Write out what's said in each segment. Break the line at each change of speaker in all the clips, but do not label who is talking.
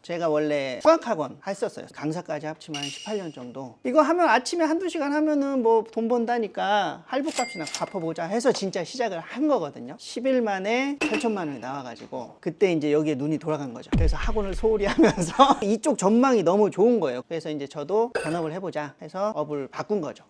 제가 원래 수학학원 했었어요. 강사까지 합치면 한 18년 정도. 이거 하면 아침에 한두 시간 하면은 뭐 돈 번다니까 할부값이나 갚아보자 해서 진짜 시작을 한 거거든요. 10일 만에 8천만 원이 나와가지고 그때 이제 여기에 눈이 돌아간 거죠. 그래서 학원을 소홀히 하면서 이쪽 전망이 너무 좋은 거예요. 그래서 이제 저도 전업을 해보자 해서 업을 바꾼 거죠.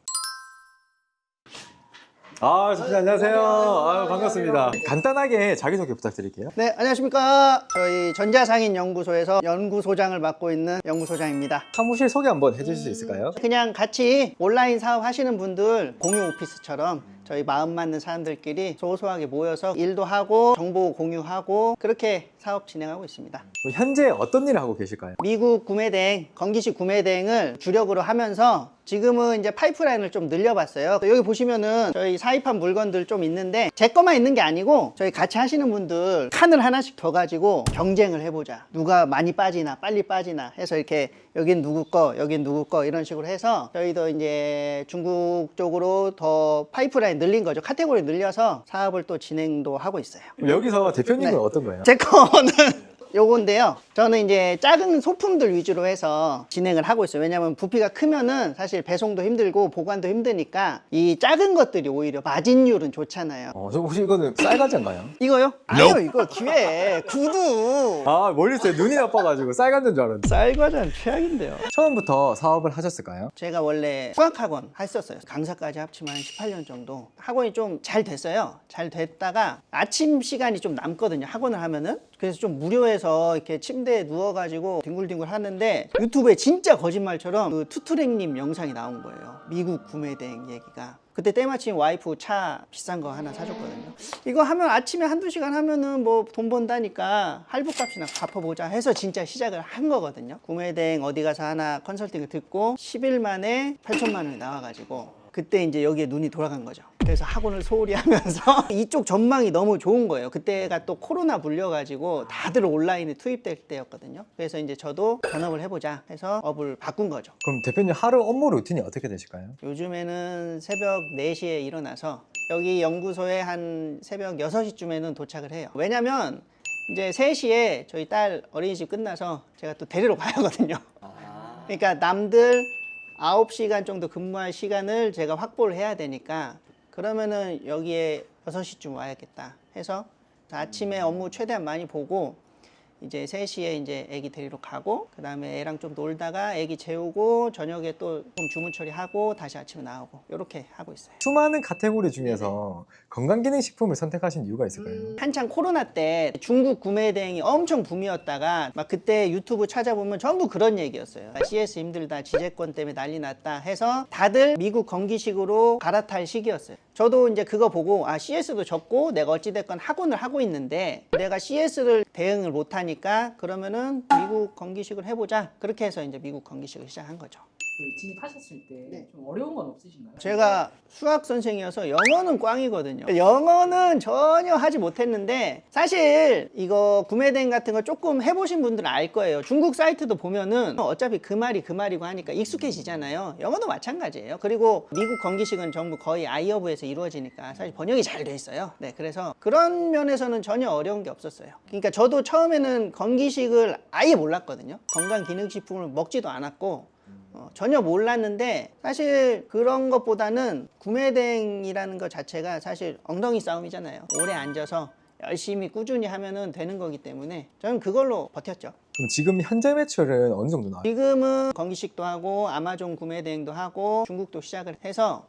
선생님 안녕하세요. 반갑습니다. 간단하게 자기소개 부탁드릴게요.
네, 안녕하십니까. 저희 전자상인연구소에서 연구소장을 맡고 있는 연구소장입니다.
사무실 소개 한번 해주실 수 있을까요?
그냥 같이 온라인 사업 하시는 분들 공유 오피스처럼 저희 마음 맞는 사람들끼리 소소하게 모여서 일도 하고 정보 공유하고 그렇게 사업 진행하고 있습니다.
현재 어떤 일을 하고 계실까요?
미국 구매대행, 건기식 구매대행을 주력으로 하면서 지금은 이제 파이프라인을 좀 늘려봤어요. 여기 보시면은 저희 사입한 물건들 좀 있는데 제 것만 있는 게 아니고 저희 같이 하시는 분들 칸을 하나씩 더 가지고 경쟁을 해보자. 누가 많이 빠지나 빨리 빠지나 해서 이렇게 여긴 누구 거, 여긴 누구 거 이런 식으로 해서 저희도 이제 중국 쪽으로 더 파이프라인 늘린 거죠. 카테고리 늘려서 사업을 또 진행도 하고 있어요.
그럼 여기서 대표님은
네.
어떤 거예요?
제 거는 요건데요. 저는 이제 작은 소품들 위주로 해서 진행을 하고 있어요. 왜냐면 부피가 크면은 사실 배송도 힘들고 보관도 힘드니까 이 작은 것들이 오히려 마진율은 좋잖아요.
저 혹시 이거는 쌀과자인가요?
이거요? 아니요, 이거 기회 구두.
멀리 있어요. 눈이 나빠가지고 쌀과자인 줄 알았는데.
쌀과자는 최악인데요.
처음부터 사업을 하셨을까요?
제가 원래 수학학원 했었어요. 강사까지 합치면 한 18년 정도. 학원이 좀 잘 됐어요. 잘 됐다가 아침 시간이 좀 남거든요. 학원을 하면은. 그래서 좀 무료해서 이렇게 침대에 누워가지고 뒹굴뒹굴 하는데 유튜브에 진짜 거짓말처럼 그 투트랙님 영상이 나온 거예요. 미국 구매대행 얘기가. 그때 때마침 와이프 차 비싼 거 하나 사줬거든요. 이거 하면 아침에 한두 시간 하면은 뭐 돈 번다니까 할부값이나 갚아보자 해서 진짜 시작을 한 거거든요. 구매대행 어디 가서 하나 컨설팅을 듣고 10일 만에 8천만 원이 나와가지고 그때 이제 여기에 눈이 돌아간 거죠. 그래서 학원을 소홀히 하면서 이쪽 전망이 너무 좋은 거예요. 그때가 또 코로나 불려가지고 다들 온라인에 투입될 때였거든요. 그래서 이제 저도 전업을 해보자 해서 업을 바꾼 거죠.
그럼 대표님 하루 업무 루틴이 어떻게 되실까요?
요즘에는 새벽 4시에 일어나서 여기 연구소에 한 새벽 6시쯤에는 도착을 해요. 왜냐면 이제 3시에 저희 딸 어린이집 끝나서 제가 또 데리러 가야 하거든요. 그러니까 남들 9시간 정도 근무할 시간을 제가 확보를 해야 되니까 그러면은 여기에 6시쯤 와야겠다 해서 아침에 업무 최대한 많이 보고 이제 3시에 이제 애기 데리러 가고 그 다음에 애랑 좀 놀다가 애기 재우고 저녁에 또 좀 주문 처리하고 다시 아침에 나오고 이렇게 하고 있어요.
수많은 카테고리 중에서 건강기능식품을 선택하신 이유가 있을까요?
한창 코로나 때 중국 구매 대행이 엄청 붐이었다가 막 그때 유튜브 찾아보면 전부 그런 얘기였어요. CS 힘들다, 지재권 때문에 난리 났다 해서 다들 미국 건기식으로 갈아탈 시기였어요. 저도 이제 그거 보고 CS도 적고 내가 어찌됐건 학원을 하고 있는데 내가 CS를 대응을 못하니까 그러면은 미국 건기식을 해보자. 그렇게 해서 이제 미국 건기식을 시작한 거죠.
진입하셨을 때 좀 어려운 건 없으신가요?
제가 수학 선생이어서 영어는 꽝이거든요. 영어는 전혀 하지 못했는데 사실 이거 구매대행 같은 거 조금 해보신 분들은 알 거예요. 중국 사이트도 보면은 어차피 그 말이 그 말이고 하니까 익숙해지잖아요. 영어도 마찬가지예요. 그리고 미국 건기식은 전부 거의 아이허브에서 이루어지니까 사실 번역이 잘 돼 있어요. 네, 그래서 그런 면에서는 전혀 어려운 게 없었어요. 그러니까 저도 처음에는 건기식을 아예 몰랐거든요. 건강기능식품을 먹지도 않았고 전혀 몰랐는데 사실 그런 것보다는 구매대행이라는 것 자체가 사실 엉덩이 싸움이잖아요. 오래 앉아서 열심히 꾸준히 하면은 되는 거기 때문에 저는 그걸로 버텼죠.
그럼 지금 현재 매출은 어느 정도 나와요?
지금은 건기식도 하고 아마존 구매대행도 하고 중국도 시작을 해서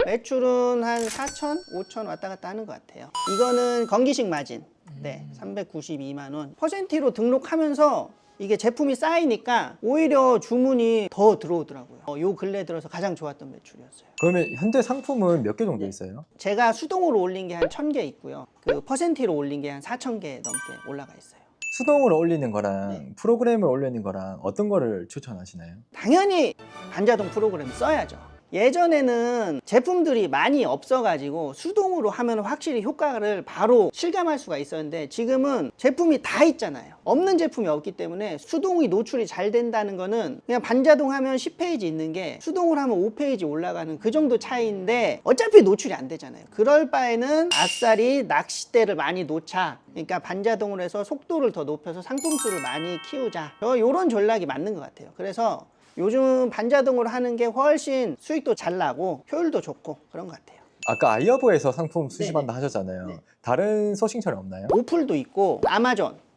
매출은 한 4천, 5천 왔다 갔다 하는 것 같아요. 이거는 건기식 마진. 네, 392만 원. 퍼센티로 등록하면서 이게 제품이 쌓이니까 오히려 주문이 더 들어오더라고요. 요 근래 들어서 가장 좋았던 매출이었어요.
그러면 현재 상품은 몇 개 정도 있어요?
제가 수동으로 올린 게 한 1,000개 있고요. 그 퍼센티로 올린 게 한 4,000개 넘게 올라가 있어요.
수동으로 올리는 거랑
네.
프로그램을 올리는 거랑 어떤 거를 추천하시나요?
당연히 반자동 프로그램 써야죠. 예전에는 제품들이 많이 없어가지고 수동으로 하면 확실히 효과를 바로 실감할 수가 있었는데 지금은 제품이 다 있잖아요. 없는 제품이 없기 때문에 수동이 노출이 잘 된다는 거는 그냥 반자동 하면 10페이지 있는 게 수동으로 하면 5페이지 올라가는 그 정도 차이인데 어차피 노출이 안 되잖아요. 그럴 바에는 아싸리 낚싯대를 많이 놓자. 그러니까 반자동으로 해서 속도를 더 높여서 상품 수를 많이 키우자. 이런 전략이 맞는 것 같아요. 그래서 요즘 반자동으로 하는 게 훨씬 수익도 잘 나고 효율도 좋고 그런 것 같아요.
아까 아이허브에서 상품 수집한다 하셨잖아요.
네.
다른 소싱처럼 없나요?
오플도 있고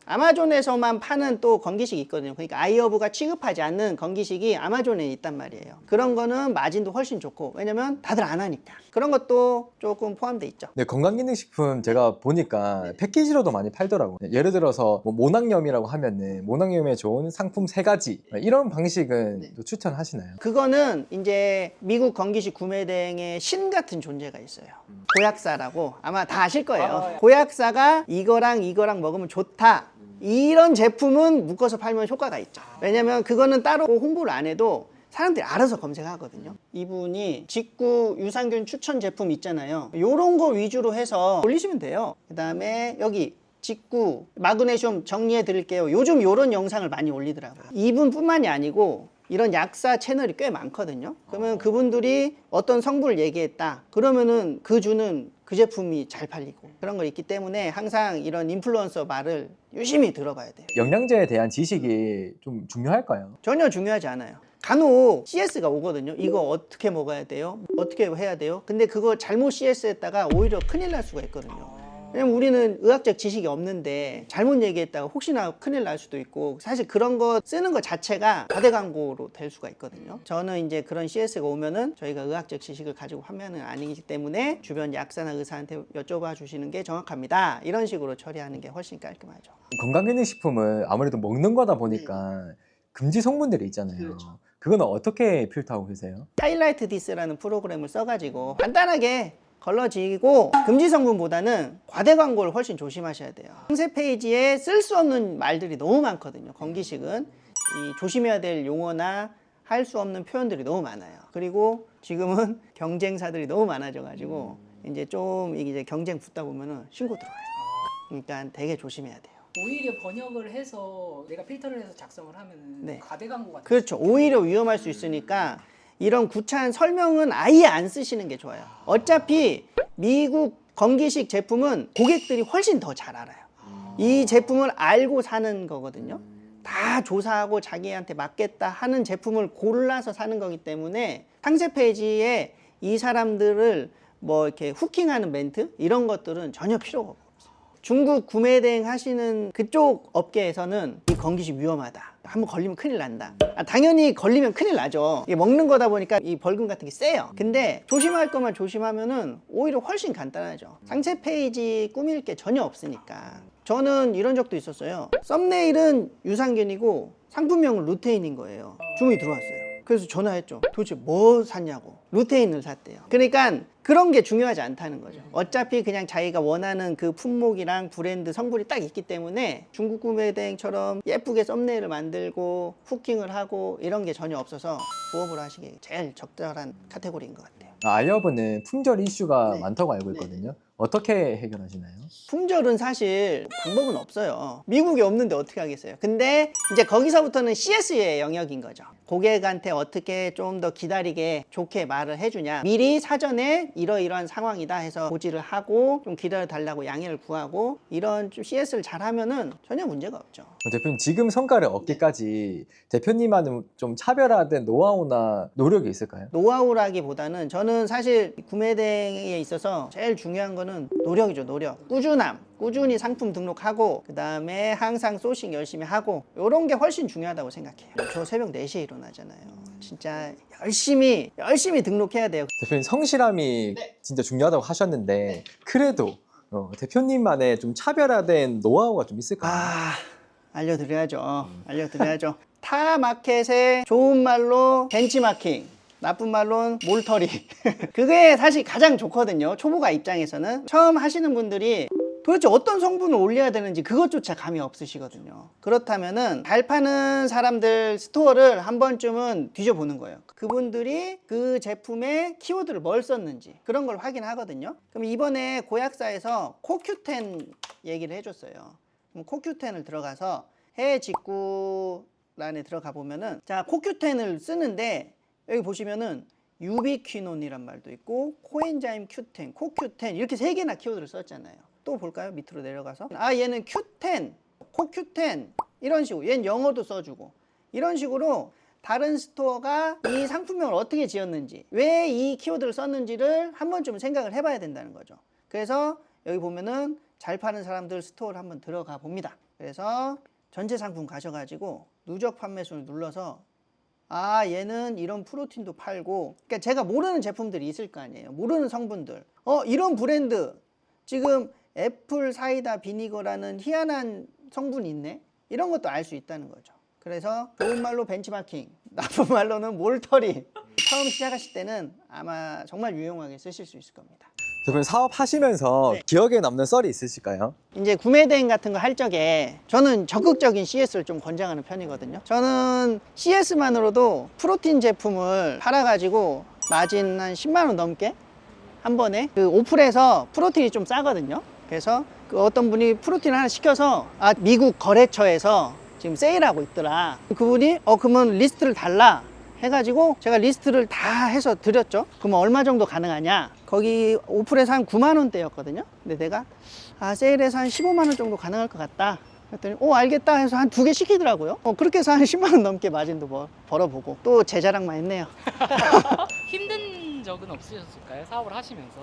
아마존에서만 파는 또 건기식이 있거든요. 그러니까 아이허브가 취급하지 않는 건기식이 아마존에 있단 말이에요. 그런 거는 마진도 훨씬 좋고 왜냐면 다들 안 하니까 그런 것도 조금 포함돼 있죠.
네, 건강기능식품 제가 보니까 패키지로도 많이 팔더라고요. 예를 들어서 뭐 모낭염이라고 하면은 모낭염에 좋은 상품 3가지 이런 방식은 또 추천하시나요?
그거는 이제 미국 건기식 구매대행의 신 같은 존재가 있어요. 고약사라고 아마 다 아실 거예요. 고약사가 이거랑 이거랑 먹으면 좋다. 이런 제품은 묶어서 팔면 효과가 있죠. 왜냐면 그거는 따로 홍보를 안 해도 사람들이 알아서 검색하거든요. 이분이 직구 유산균 추천 제품 있잖아요. 요런 거 위주로 해서 올리시면 돼요. 그 다음에 여기 직구 마그네슘 정리해 드릴게요. 요즘 요런 영상을 많이 올리더라고요. 이분뿐만이 아니고 이런 약사 채널이 꽤 많거든요. 그러면 그분들이 어떤 성분을 얘기했다. 그러면은 그 주는 그 제품이 잘 팔리고 그런 거 있기 때문에 항상 이런 인플루언서 말을 유심히 들어봐야 돼요.
영양제에 대한 지식이 좀 중요할까요?
전혀 중요하지 않아요. 간혹 CS가 오거든요. 이거 어떻게 먹어야 돼요? 어떻게 해야 돼요? 근데 그거 잘못 CS 했다가 오히려 큰일 날 수가 있거든요. 왜냐면 우리는 의학적 지식이 없는데 잘못 얘기했다가 혹시나 큰일 날 수도 있고 사실 그런 거 쓰는 것 자체가 과대 광고로 될 수가 있거든요. 저는 이제 그런 CS가 오면은 저희가 의학적 지식을 가지고 판매는 아니기 때문에 주변 약사나 의사한테 여쭤봐 주시는 게 정확합니다. 이런 식으로 처리하는 게 훨씬 깔끔하죠.
건강기능식품을 아무래도 먹는 거다 보니까 금지 성분들이 있잖아요.
그렇죠.
그거는 어떻게 필터하고 계세요?
하이라이트 디스라는 프로그램을 써가지고 간단하게 걸러지고 금지 성분보다는 과대 광고를 훨씬 조심하셔야 돼요. 상세 페이지에 쓸 수 없는 말들이 너무 많거든요. 건기식은 이 조심해야 될 용어나 할 수 없는 표현들이 너무 많아요. 그리고 지금은 경쟁사들이 너무 많아져가지고 이제 좀 이제 경쟁 붙다 보면은 신고 들어와요. 그러니까 되게 조심해야 돼요.
오히려 번역을 해서 내가 필터를 해서 작성을 하면은
네.
과대 광고 같은.
그렇죠. 오히려 위험할 수 있으니까 이런 구차한 설명은 아예 안 쓰시는 게 좋아요. 어차피 미국 건기식 제품은 고객들이 훨씬 더 잘 알아요. 이 제품을 알고 사는 거거든요. 다 조사하고 자기한테 맞겠다 하는 제품을 골라서 사는 거기 때문에 상세 페이지에 이 사람들을 뭐 이렇게 후킹하는 멘트 이런 것들은 전혀 필요가 없어요. 중국 구매 대행 하시는 그쪽 업계에서는 이 건기식 위험하다. 한번 걸리면 큰일 난다. 당연히 걸리면 큰일 나죠. 이게 먹는 거다 보니까 이 벌금 같은 게 세요. 근데 조심할 것만 조심하면은 오히려 훨씬 간단하죠. 상세 페이지 꾸밀 게 전혀 없으니까. 저는 이런 적도 있었어요. 썸네일은 유산균이고 상품명은 루테인인 거예요. 주문이 들어왔어요. 그래서 전화했죠. 도대체 뭐 샀냐고. 루테인을 샀대요. 그러니까 그런 게 중요하지 않다는 거죠. 어차피 그냥 자기가 원하는 그 품목이랑 브랜드 성분이 딱 있기 때문에 중국 구매 대행처럼 예쁘게 썸네일을 만들고 후킹을 하고 이런 게 전혀 없어서 부업을 하시기 제일 적절한 카테고리인 것 같아요.
아이허브는 품절 이슈가
네.
많다고 알고 있거든요. 어떻게 해결하시나요?
품절은 사실 방법은 없어요. 미국에 없는데 어떻게 하겠어요. 근데 이제 거기서부터는 CS의 영역인 거죠. 고객한테 어떻게 좀 더 기다리게 좋게 말을 해주냐. 미리 사전에 이러이러한 상황이다 해서 고지를 하고 좀 기다려달라고 양해를 구하고 이런 좀 CS를 잘하면은 전혀 문제가 없죠.
대표님 지금 성과를 얻기까지 대표님만은 좀 차별화된 노하우나 노력이 있을까요?
노하우라기보다는 저는 사실 구매 대행에 있어서 제일 중요한 거는 노력이죠. 노력. 꾸준히 상품 등록하고 그 다음에 항상 소싱 열심히 하고 이런 게 훨씬 중요하다고 생각해요. 저 새벽 4시에 일어나잖아요. 진짜 열심히 등록해야 돼요.
대표님 성실함이 진짜 중요하다고 하셨는데 그래도 대표님만의 좀 차별화된 노하우가 좀 있을까요?
알려드려야죠. 타 마켓의 좋은 말로 벤치마킹, 나쁜 말로는 몰터리. 그게 사실 가장 좋거든요. 초보가 입장에서는. 처음 하시는 분들이 도대체 어떤 성분을 올려야 되는지 그것조차 감이 없으시거든요. 그렇다면은 잘 파는 사람들 스토어를 한 번쯤은 뒤져보는 거예요. 그분들이 그 제품에 키워드를 뭘 썼는지 그런 걸 확인하거든요. 그럼 이번에 고약사에서 코큐텐 얘기를 해줬어요. 그럼 코큐텐을 들어가서 해외 직구란에 들어가 보면은 자 코큐텐을 쓰는데 여기 보시면은 유비퀴논이란 말도 있고 코엔자임 Q10, 코큐텐 이렇게 세 개나 키워드를 썼잖아요. 또 볼까요? 밑으로 내려가서 얘는 Q10, 코큐텐 이런 식으로 얘는 영어도 써주고 이런 식으로 다른 스토어가 이 상품명을 어떻게 지었는지 왜 이 키워드를 썼는지를 한 번쯤은 생각을 해봐야 된다는 거죠. 그래서 여기 보면은 잘 파는 사람들 스토어를 한번 들어가 봅니다. 그래서 전체 상품 가셔가지고 누적 판매순을 눌러서 얘는 이런 프로틴도 팔고 그러니까 제가 모르는 제품들이 있을 거 아니에요. 모르는 성분들 이런 브랜드 지금 애플 사이다 비니거라는 희한한 성분이 있네 이런 것도 알 수 있다는 거죠. 그래서 좋은 말로 벤치마킹, 나쁜 말로는 몰터리 처음 시작하실 때는 아마 정말 유용하게 쓰실 수 있을 겁니다.
대표님 사업하시면서
네.
기억에 남는 썰이 있으실까요?
이제 구매 대행 같은 거 할 적에 저는 적극적인 CS를 좀 권장하는 편이거든요. 저는 CS만으로도 프로틴 제품을 팔아가지고 마진 한 10만 원 넘게 한 번에 그 오플에서 프로틴이 좀 싸거든요. 그래서 그 어떤 분이 프로틴 하나 시켜서 미국 거래처에서 지금 세일하고 있더라. 그분이 그러면 리스트를 달라 해가지고 제가 리스트를 다 해서 드렸죠. 그러면 얼마 정도 가능하냐? 거기 오플에서 한 9만 원대였거든요. 근데 내가 세일해서 한 15만 원 정도 가능할 것 같다. 그랬더니 알겠다 해서 한 2개 시키더라고요. 그렇게 해서 한 10만 원 넘게 마진도 벌어보고 또 제 자랑만 했네요.
힘든 적은 없으셨을까요? 사업을 하시면서?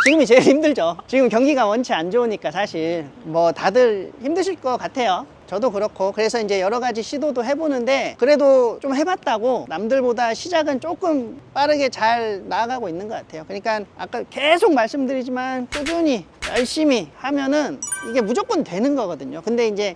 지금이 제일 힘들죠. 지금 경기가 원치 안 좋으니까 사실 뭐 다들 힘드실 것 같아요. 저도 그렇고. 그래서 이제 여러 가지 시도도 해보는데 그래도 좀 해봤다고 남들보다 시작은 조금 빠르게 잘 나아가고 있는 것 같아요. 그러니까 아까 계속 말씀드리지만 꾸준히 열심히 하면은 이게 무조건 되는 거거든요. 근데 이제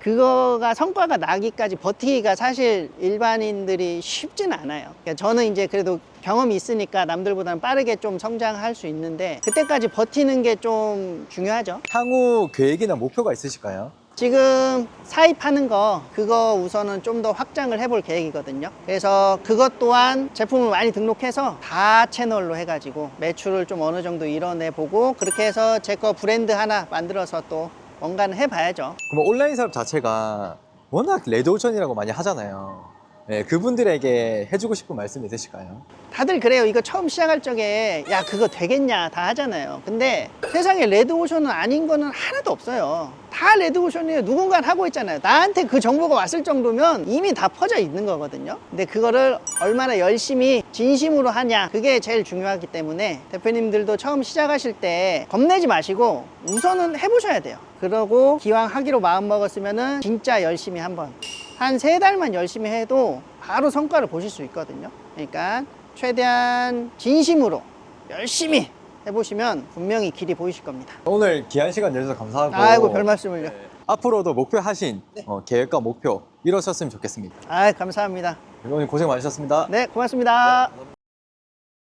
그거가 성과가 나기까지 버티기가 사실 일반인들이 쉽진 않아요. 그러니까 저는 이제 그래도 경험이 있으니까 남들보다는 빠르게 좀 성장할 수 있는데 그때까지 버티는 게 좀 중요하죠.
향후 계획이나 목표가 있으실까요?
지금 사입하는 거 그거 우선은 좀 더 확장을 해볼 계획이거든요. 그래서 그것 또한 제품을 많이 등록해서 다 채널로 해가지고 매출을 좀 어느 정도 이뤄내 보고 그렇게 해서 제 거 브랜드 하나 만들어서 또 뭔가는 해봐야죠.
그럼 온라인 사업 자체가 워낙 레드오션이라고 많이 하잖아요. 네, 그분들에게 해주고 싶은 말씀 있으실까요?
다들 그래요. 이거 처음 시작할 적에 야 그거 되겠냐 다 하잖아요. 근데 세상에 레드오션은 아닌 거는 하나도 없어요. 다 레드오션이에요. 누군가 하고 있잖아요. 나한테 그 정보가 왔을 정도면 이미 다 퍼져 있는 거거든요. 근데 그거를 얼마나 열심히 진심으로 하냐 그게 제일 중요하기 때문에 대표님들도 처음 시작하실 때 겁내지 마시고 우선은 해보셔야 돼요. 그러고 기왕 하기로 마음먹었으면은 진짜 열심히 한번 한 3달만 열심히 해도 바로 성과를 보실 수 있거든요. 그러니까 최대한 진심으로 열심히 해보시면 분명히 길이 보이실 겁니다.
오늘 귀한 시간 내주셔서 감사하고
아이고 별 말씀을요.
앞으로도 목표하신 계획과 목표 이루셨으면 좋겠습니다.
감사합니다.
오늘 고생 많으셨습니다.
네 고맙습니다.
네,